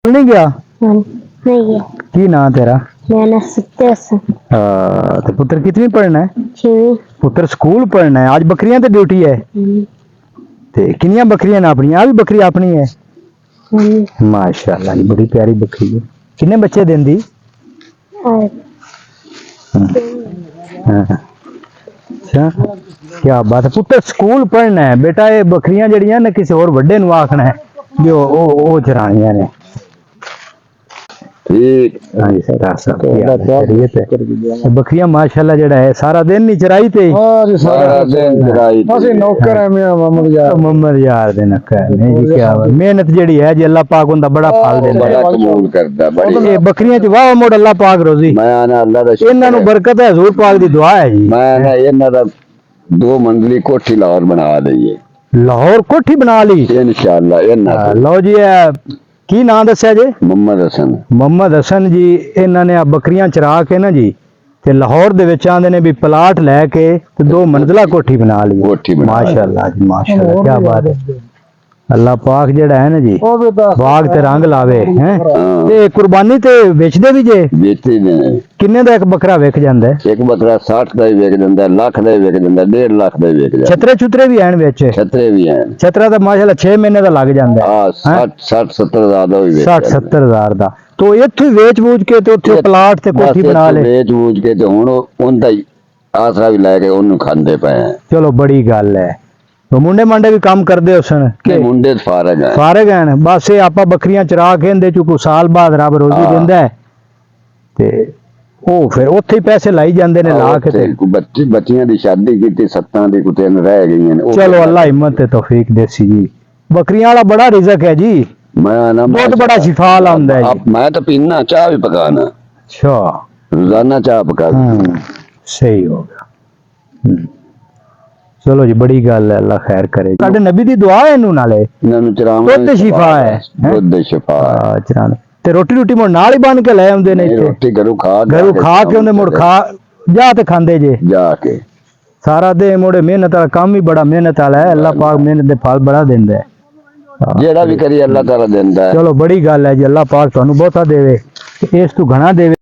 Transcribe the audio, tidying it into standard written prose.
नहीं गया? नहीं गया। की ना तेरा? मैंने सकते तो पुत्र कितनी पढ़ना है? 6वीं। पुत्र स्कूल पढ़ना है। आज बकरियां तो ड्यूटी है ते किनिया बकरियां ना अपनी? भी बकरी अपनी है। माशाल्लाह जी, बड़ी प्यारी बकरी है। किन्ने बच्चे देंदी? अच्छा, क्या बात है। पुत्र स्कूल पढ़ना है बेटा। ये बकरियां जड़ियां ने किसी और बड़े नु आखना है जो ओ चरानियां ने। ठीक हाँ जी सर। बकरियां माशाल्लाह जड़ा है सारा दिन नहीं चराई ते सारा दिन चराई असि नौकर है मियां मोहम्मद यार दे नौकर नहीं जी। क्या मेहनत जड़ी है जी अल्लाह पाक उनदा बड़ा फल देंदा बड़ा कबूल करदा बड़ी। ये बकरियां च वाह मोड़ अल्लाह पाक रोजी मैं आना अल्लाह दा इन्हां नु बरकत है, हजूर पाक दी दुआ है जी। मैं आना इन्हां दा 2 मंजिली कोठी लाहौर बना दईए। लाहौर कोठी बना ली इंशाअल्लाह। इन्हां लो जी। की नाम दस्या जी? मोहम्मद हसन। मोहम्मद हसन जी। इन्हां ने बकरियां चरा के ना जी ते लाहौर दे विच आंदे ने भी प्लाट लैके ते 2 मंजिला कोठी बना ली। माशाल्लाह जी माशाल्लाह, क्या बात है। अल्लाह पाक जेड़ा है ना जी बाग ते रंग लावे हैं ते कुर्बानी ते बेचदे भी जे? बेचते ने। किन्ने दा एक बकरा विक जांदा है? एक बकरा 60 दा विक जांदा, लाख दा विक जांदा, 1.5 लाख दा विक जांदा। छतरे छुतरे भी हैं विच? छतरे भी हैं। छतरा तो माशाल्लाह 6 महीने दा लग जांदा है। हां 60 70 हज़ार दा भी 60 70 हज़ार दा। तो इत्थे वेच बूझ के ते उत्थे प्लाट ते कोठी बना ले। वेच बूझ के ते हुन उनदा ही आसरा भी लेके ओनू खांदे पे हैं। चलो बड़ी गल है। तो मुंडे मांडे भी काम करदे हो सन के? मुंडे फारग हैं। फारग हैं। बस ये आपा बकरियां चरा के इंदे चो कोई साल बाद रब रोजी देंदा है ते ओ फिर उत्थे ही पैसे लाई जांदे ने ला के ते बच्चियां दी शादी कीती 7 दी कुते रह गई हैं। चलो अल्लाह हिम्मत ते तौफीक देसी जी। बकरियां वाला बड़ा रिज़क है जी। मैं ना बहुत बड़ा शिफा लांदा है जी। मैं तो पीना चाह भी पकाना। अच्छा, रोजाना चाह पका। सही हो गया। चलो जी बड़ी गल है, अल्लाह खैर करे। साडे नबी दी दुआ है इनू नाले इन्हां चरावां दुध शिफा है। दुध शिफा है। चराने ते रोटी रोटी मोड़ नाल ही बन के ले आंदे ने। रोटी घरों खा के उन्हें मुड़ खा जा ते खांदे जे जाके सारा दे मोड़े। मेहनत वाला काम ही बड़ा मेहनत वाला है। अल्लाह पाक मेहनत दे फल बड़ा देंदा है। जेड़ा भी करी अल्लाह ताला देंदा है। चलो बड़ी गल है जी। अल्लाह पाक तुहानू बहुता देवे, इस तू घना देवे।